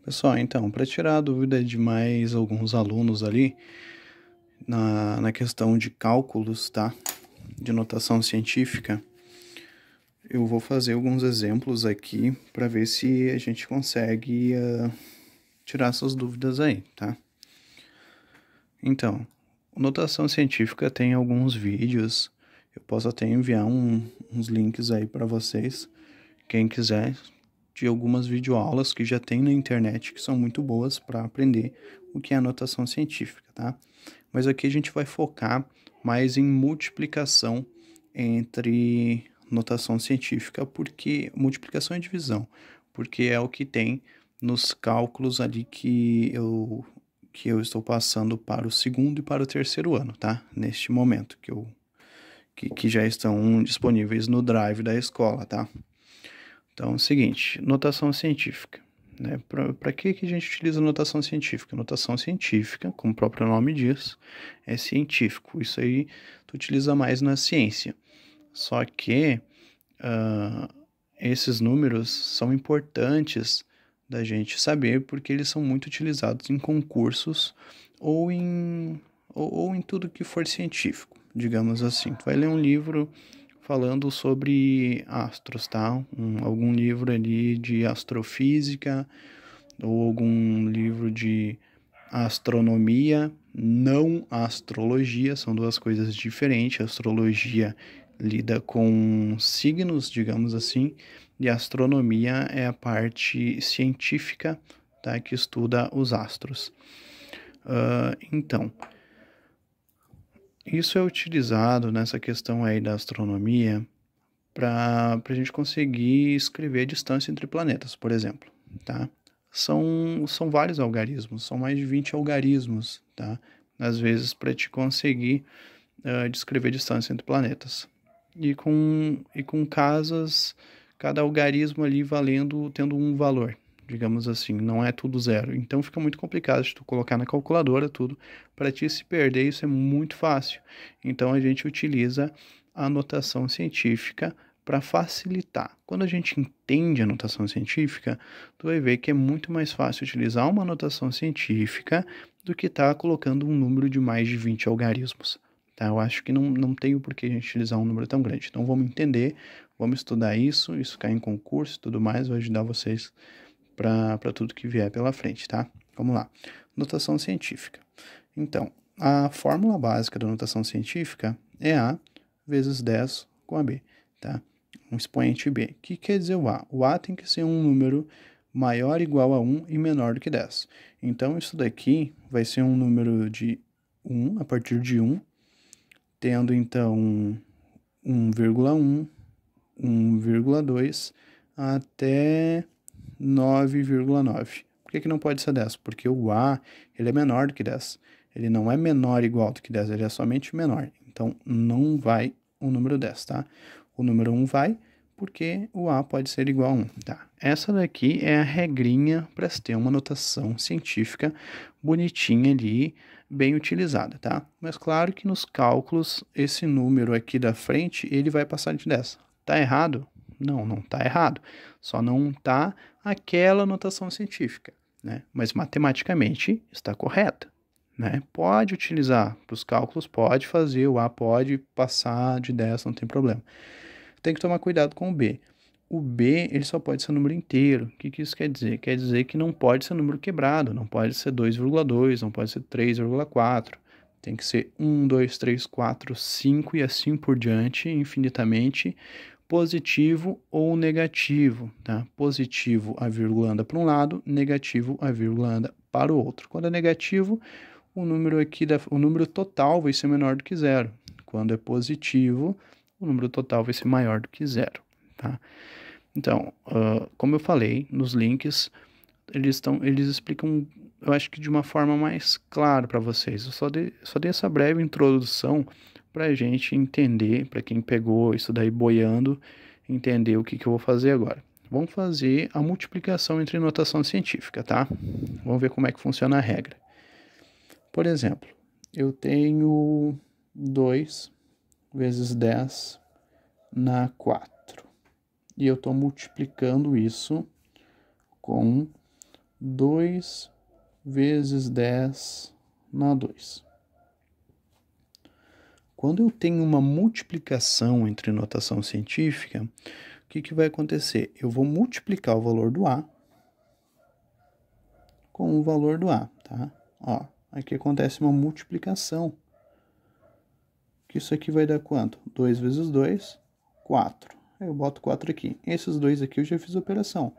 Pessoal, então, para tirar a dúvida de mais alguns alunos ali na questão de cálculos, tá? De notação científica, eu vou fazer alguns exemplos aqui para ver se a gente consegue tirar essas dúvidas aí, tá? Então, notação científica tem alguns vídeos, eu posso até enviar uns links aí para vocês, quem quiser, de algumas videoaulas que já tem na internet que são muito boas para aprender o que é notação científica, tá? Mas aqui a gente vai focar mais em multiplicação entre notação científica, porque multiplicação e divisão, porque é o que tem nos cálculos ali que eu estou passando para o segundo e para o terceiro ano, tá? Neste momento que já estão disponíveis no Drive da escola, tá? Então, é o seguinte, notação científica. Né? Para que a gente utiliza notação científica? Notação científica, como o próprio nome diz, é científico. Isso aí tu utiliza mais na ciência. Só que esses números são importantes da gente saber porque eles são muito utilizados em concursos ou em tudo que for científico, digamos assim. Tu vai ler um livro falando sobre astros, tá? Algum livro ali de astrofísica ou algum livro de astronomia, não astrologia, são duas coisas diferentes. A astrologia lida com signos, digamos assim, e a astronomia é a parte científica, tá? Que estuda os astros. Então, isso é utilizado nessa questão aí da astronomia para a gente conseguir escrever a distância entre planetas, por exemplo, tá? São vários algarismos, são mais de 20 algarismos, tá? Às vezes para te conseguir descrever a distância entre planetas. E com casas, cada algarismo ali tendo um valor, digamos assim, não é tudo zero. Então fica muito complicado de tu colocar na calculadora tudo. Para ti se perder, isso é muito fácil. Então a gente utiliza a notação científica para facilitar. Quando a gente entende a notação científica, tu vai ver que é muito mais fácil utilizar uma notação científica do que estar colocando um número de mais de 20 algarismos. Tá? Eu acho que não tem o porquê a gente utilizar um número tão grande. Então vamos entender, vamos estudar isso cai em concurso e tudo mais, vai ajudar vocês para tudo que vier pela frente, tá? Vamos lá. Notação científica. Então, a fórmula básica da notação científica é A vezes 10 com a B, tá? Um expoente B. O que quer dizer o A? O A tem que ser um número maior ou igual a 1 e menor do que 10. Então, isso daqui vai ser um número de 1, a partir de 1, tendo então 1,1, 1,2 até 9,9. Por que não pode ser 10? Porque o A ele é menor do que 10. Ele não é menor ou igual do que 10, ele é somente menor. Então, não vai o número 10, tá? O número 1 vai porque o A pode ser igual a 1, tá? Essa daqui é a regrinha para se ter uma notação científica bonitinha ali, bem utilizada, tá? Mas claro que nos cálculos, esse número aqui da frente, ele vai passar de 10. Tá errado? Não tá errado. Só não tá aquela notação científica, né? Mas matematicamente está correta, né? Pode utilizar para os cálculos, pode fazer, o A pode passar de 10, não tem problema. Tem que tomar cuidado com o B. O B, ele só pode ser número inteiro. O que isso quer dizer? Quer dizer que não pode ser número quebrado, não pode ser 2,2, não pode ser 3,4. Tem que ser 1, 2, 3, 4, 5 e assim por diante, infinitamente, positivo ou negativo, tá? Positivo, a vírgula anda para um lado, negativo, a vírgula anda para o outro. Quando é negativo, o número total vai ser menor do que zero. Quando é positivo, o número total vai ser maior do que zero, tá? Então, como eu falei, nos links, eles explicam, eu acho que de uma forma mais clara para vocês. Eu só dei essa breve introdução para a gente entender, para quem pegou isso daí boiando, entender o que eu vou fazer agora. Vamos fazer a multiplicação entre notação científica, tá? Vamos ver como é que funciona a regra. Por exemplo, eu tenho 2 vezes 10 na 4. E eu estou multiplicando isso com 2 vezes 10 na 2. Quando eu tenho uma multiplicação entre notação científica, o que vai acontecer? Eu vou multiplicar o valor do A com o valor do A, tá? Ó, aqui acontece uma multiplicação. Que isso aqui vai dar quanto? 2 vezes 2, 4. Aí eu boto 4 aqui. Esses dois aqui eu já fiz a operação.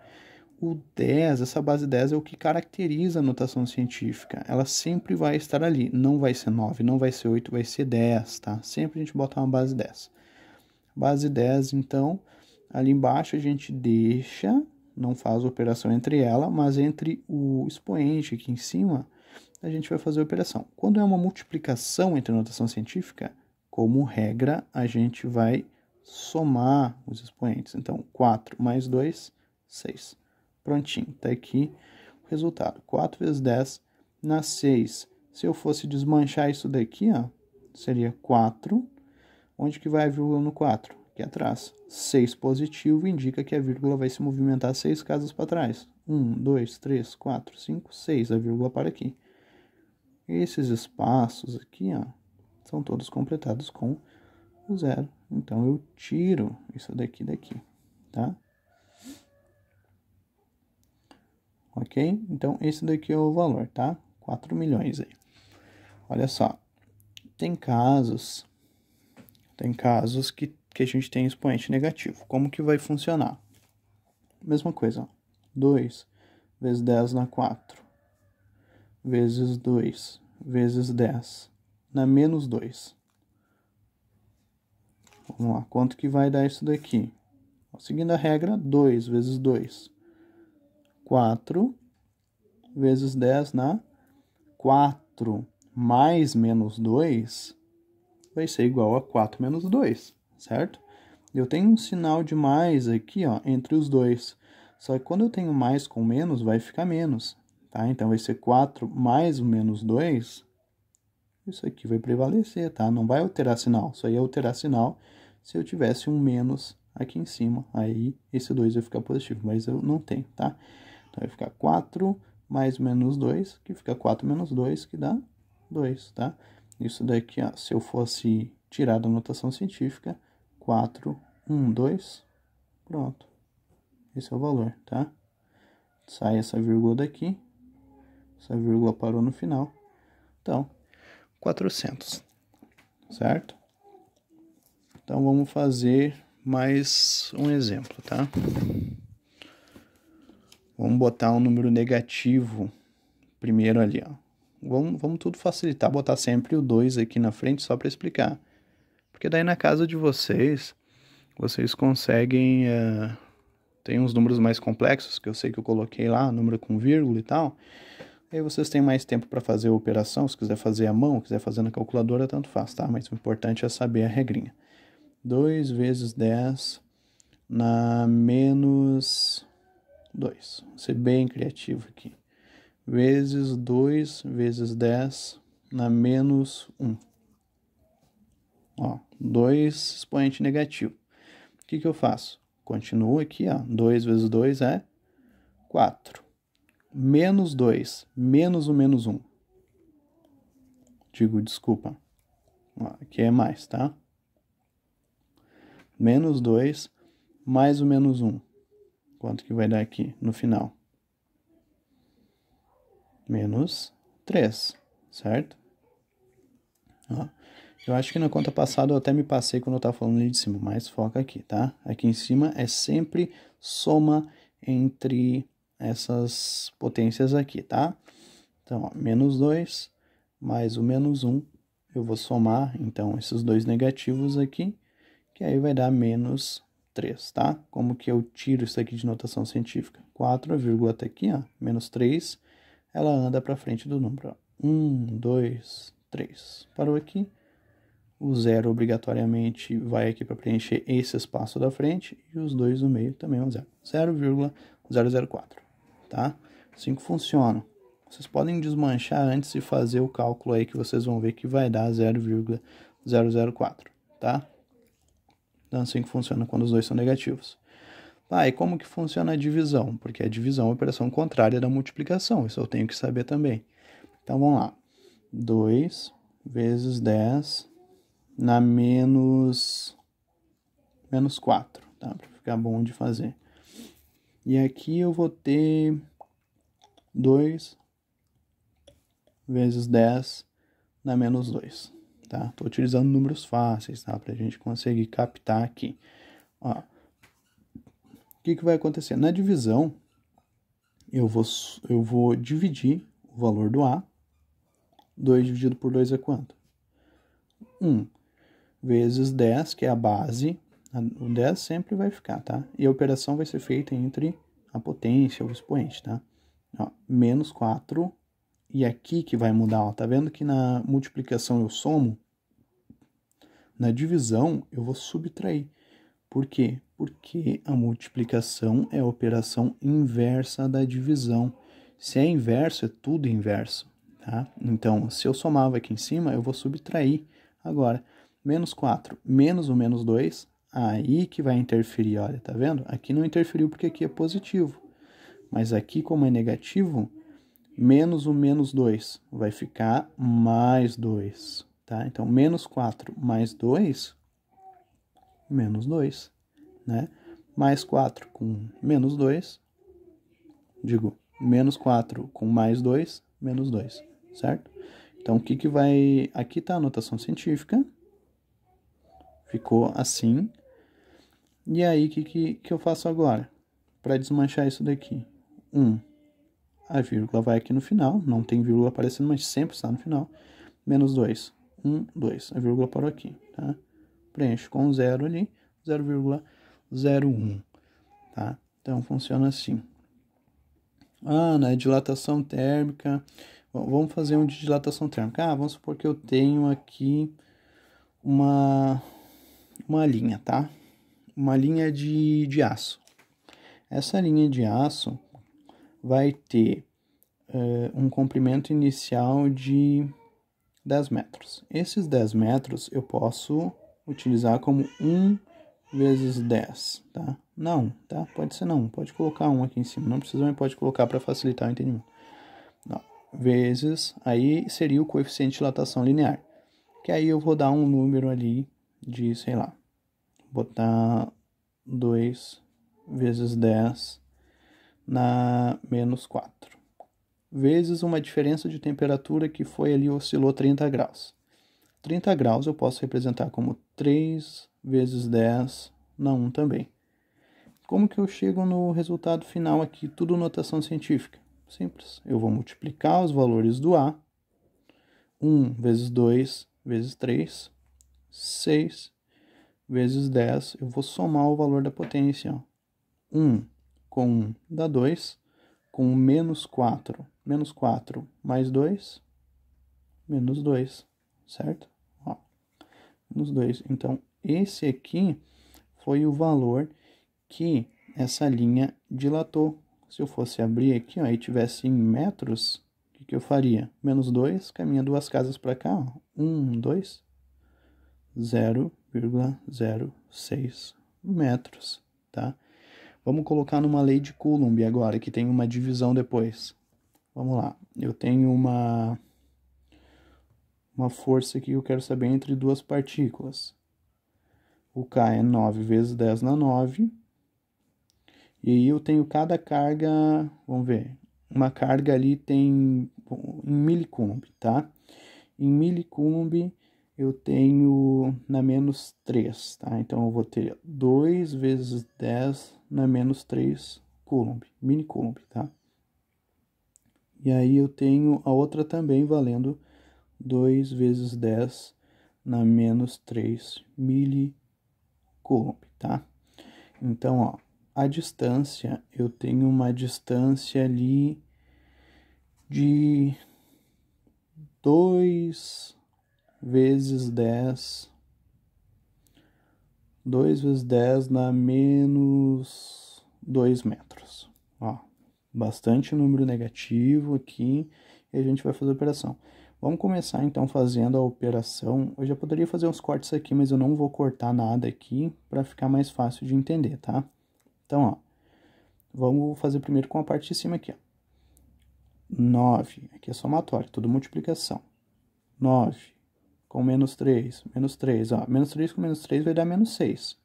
O 10, essa base 10 é o que caracteriza a notação científica. Ela sempre vai estar ali. Não vai ser 9, não vai ser 8, vai ser 10, tá? Sempre a gente bota uma base 10. Base 10, então, ali embaixo a gente deixa, não faz operação entre ela, mas entre o expoente aqui em cima, a gente vai fazer a operação. Quando é uma multiplicação entre notação científica, como regra, a gente vai somar os expoentes. Então, 4 mais 2, 6. Prontinho, tá aqui o resultado. 4 vezes 10 na 6. Se eu fosse desmanchar isso daqui, ó, seria 4. Onde que vai a vírgula no 4? Aqui atrás. 6 positivo indica que a vírgula vai se movimentar 6 casas para trás. 1, 2, 3, 4, 5, 6. A vírgula para aqui. Esses espaços aqui, ó, são todos completados com o 0. Então, eu tiro isso daqui, tá? Ok? Então, esse daqui é o valor, tá? 4 milhões aí. Olha só. Tem casos que a gente tem expoente negativo. Como que vai funcionar? Mesma coisa, ó. 2 vezes 10 na 4. Vezes 2 vezes 10 na menos 2. Vamos lá, quanto que vai dar isso daqui? Seguindo a regra, 2 vezes 2. 4 vezes 10 na 4 mais menos 2 vai ser igual a 4 menos 2, certo? Eu tenho um sinal de mais aqui, ó, entre os dois. Só que quando eu tenho mais com menos, vai ficar menos, tá? Então, vai ser 4 mais o menos 2. Isso aqui vai prevalecer, tá? Não vai alterar sinal. Só ia alterar sinal se eu tivesse um menos aqui em cima. Aí, esse 2 vai ficar positivo, mas eu não tenho, tá? Então, vai ficar 4 mais menos 2, que fica 4 menos 2, que dá 2, tá? Isso daqui, ó, se eu fosse tirar da notação científica, 4, 1, 2, pronto. Esse é o valor, tá? Sai essa vírgula daqui, essa vírgula parou no final. Então, 400, certo? Então, vamos fazer mais um exemplo, tá? Vamos botar um número negativo primeiro ali, ó. Vamos tudo facilitar, botar sempre o 2 aqui na frente só para explicar. Porque daí na casa de vocês conseguem... tem uns números mais complexos, que eu sei que eu coloquei lá, número com vírgula e tal. Aí vocês têm mais tempo para fazer a operação, se quiser fazer à mão, quiser fazer na calculadora, tanto faz, tá? Mas o importante é saber a regrinha. 2 vezes 10 na menos 2. Vou ser bem criativo aqui. Vezes 2 vezes 10 na menos 1. Ó, 2 expoente negativo. O que eu faço? Continuo aqui, ó. 2 vezes 2 é 4. Menos 2, menos o menos 1. Desculpa. Ó, aqui é mais, tá? Menos 2 mais o menos 1. Quanto que vai dar aqui no final? Menos 3, certo? Ó, eu acho que na conta passada eu até me passei quando eu estava falando ali de cima, mas foca aqui, tá? Aqui em cima é sempre soma entre essas potências aqui, tá? Então, ó, menos 2 mais o menos 1, eu vou somar, então, esses dois negativos aqui, que aí vai dar menos 3, tá? Como que eu tiro isso aqui de notação científica? 4, a vírgula tá aqui, ó, menos 3, ela anda para frente do número. 1, 2, 3. Parou aqui. O 0 obrigatoriamente vai aqui para preencher esse espaço da frente. E os dois no meio também é um 0. 0,004. Tá? Assim que funciona. Vocês podem desmanchar antes de fazer o cálculo aí que vocês vão ver que vai dar 0,004. Tá? Então assim que funciona quando os dois são negativos. Ah, e como que funciona a divisão? Porque a divisão é a operação contrária da multiplicação, isso eu tenho que saber também. Então, vamos lá. 2 vezes 10 na menos 4, tá? Para ficar bom de fazer. E aqui eu vou ter 2 vezes 10 na menos 2, tá? Tô utilizando números fáceis, tá? Pra gente conseguir captar aqui. Ó, o que vai acontecer? Na divisão, eu vou dividir o valor do A. 2 dividido por 2 é quanto? 1 vezes 10, que é a base. O 10 sempre vai ficar, tá? E a operação vai ser feita entre a potência ou o expoente, tá? Ó, menos 4. E aqui que vai mudar, ó. Tá vendo que na multiplicação eu somo? Na divisão eu vou subtrair. Por quê? Porque a multiplicação é a operação inversa da divisão. Se é inverso, é tudo inverso, tá? Então, se eu somava aqui em cima, eu vou subtrair. Agora, menos 4 menos o menos 2, aí que vai interferir, olha, tá vendo? Aqui não interferiu porque aqui é positivo. Mas aqui, como é negativo, menos o menos 2 vai ficar mais 2, tá? Então, menos 4 mais 2, menos 2. Né? Mais 4 com menos 2, digo, menos 4 com mais 2, menos 2, certo? Então, o que vai... Aqui está a notação científica, ficou assim. E aí, o que eu faço agora? Para desmanchar isso daqui. 1, a vírgula vai aqui no final, não tem vírgula aparecendo, mas sempre está no final. Menos 2, 1, 2, a vírgula parou aqui, tá? Preencho com 0 ali, 0,01, tá? Então, funciona assim. Na dilatação térmica, vamos fazer um de dilatação térmica. Vamos supor que eu tenho aqui uma linha, tá? Uma linha de aço. Essa linha de aço vai ter um comprimento inicial de 10 metros. Esses 10 metros eu posso utilizar como 1 vezes 10, tá? Não, tá? Pode ser não, pode colocar 1 aqui em cima, não precisa, mas pode colocar para facilitar o entendimento. Não. Vezes, aí seria o coeficiente de dilatação linear, que aí eu vou dar um número ali de, sei lá, botar 2 vezes 10 na menos 4, vezes uma diferença de temperatura que foi ali, oscilou 30 graus. 30 graus eu posso representar como 3 vezes 10 na 1 também. Como que eu chego no resultado final aqui? Tudo notação científica. Simples. Eu vou multiplicar os valores do A. 1 vezes 2 vezes 3. 6 vezes 10. Eu vou somar o valor da potência. Ó. 1 com 1 dá 2. Com menos 4. Menos 4 mais 2. Menos 2. Certo? Ó. Menos 2. Então, esse aqui foi o valor que essa linha dilatou. Se eu fosse abrir aqui, ó, e tivesse em metros, o que eu faria? Menos 2, caminha 2 casas para cá, ó. 1, 2, 0,06 metros, tá? Vamos colocar numa lei de Coulomb agora, que tem uma divisão depois. Vamos lá, eu tenho uma força aqui que eu quero saber entre duas partículas. O K é 9 vezes 10 na 9. E aí eu tenho cada carga, vamos ver, uma carga ali tem em milicoulomb, tá? Em milicoulomb eu tenho na menos 3, tá? Então eu vou ter 2 vezes 10 na menos 3 coulomb, milicoulomb, tá? E aí eu tenho a outra também valendo 2 vezes 10 na menos 3 milicoulomb, tá? Então, ó, a distância, eu tenho uma distância ali de 2 vezes 10, 2 vezes 10 na menos 2 metros. Ó, bastante número negativo aqui e a gente vai fazer a operação. Vamos começar então fazendo a operação. Eu já poderia fazer uns cortes aqui, mas eu não vou cortar nada aqui para ficar mais fácil de entender, tá? Então, ó, vamos fazer primeiro com a parte de cima aqui, ó. 9, aqui é somatório, tudo multiplicação. 9 com menos 3, ó. Menos 3 com menos 3 vai dar menos 6.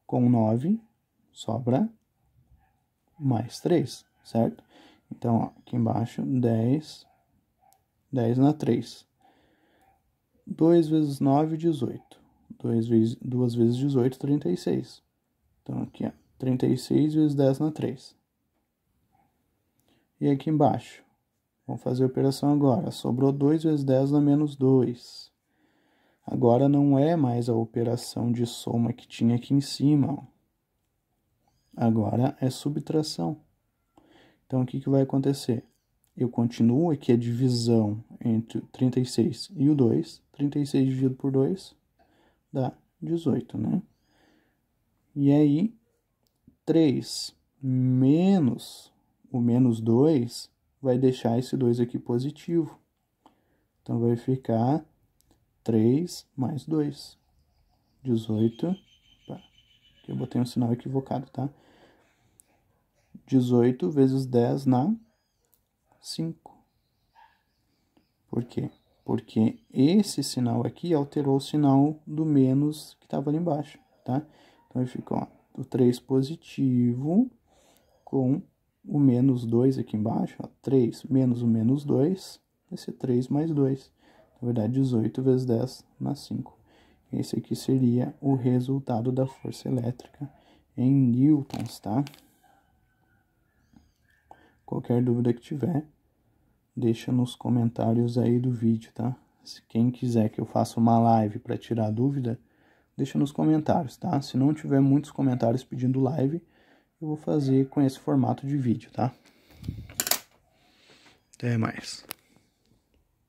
Com 9, sobra mais 3, certo? Então, ó, aqui embaixo, 10 na 3. 2 vezes 9, 18. 2 vezes 18, 36. Então, aqui, ó, 36 vezes 10 na 3. E aqui embaixo, vamos fazer a operação agora. Sobrou 2 vezes 10 na menos 2. Agora não é mais a operação de soma que tinha aqui em cima, ó. Agora é subtração. Então, o que vai acontecer? Eu continuo aqui a divisão entre 36 e o 2. 36 dividido por 2 dá 18, né? E aí, 3 menos o menos 2 vai deixar esse 2 aqui positivo. Então, vai ficar 3 mais 2. 18. Opa, aqui eu botei um sinal equivocado, tá? 18 vezes 10 na 5. Por quê? Porque esse sinal aqui alterou o sinal do menos que estava ali embaixo, tá? Então, ficou ó, o 3 positivo com o menos 2 aqui embaixo, ó, 3 menos o menos 2, vai ser 3 mais 2. Na verdade, 18 vezes 10 na 5. Esse aqui seria o resultado da força elétrica em newtons, tá? Qualquer dúvida que tiver, deixa nos comentários aí do vídeo, tá? Se quem quiser que eu faça uma live para tirar dúvida, deixa nos comentários, tá? Se não tiver muitos comentários pedindo live, eu vou fazer com esse formato de vídeo, tá? Até mais.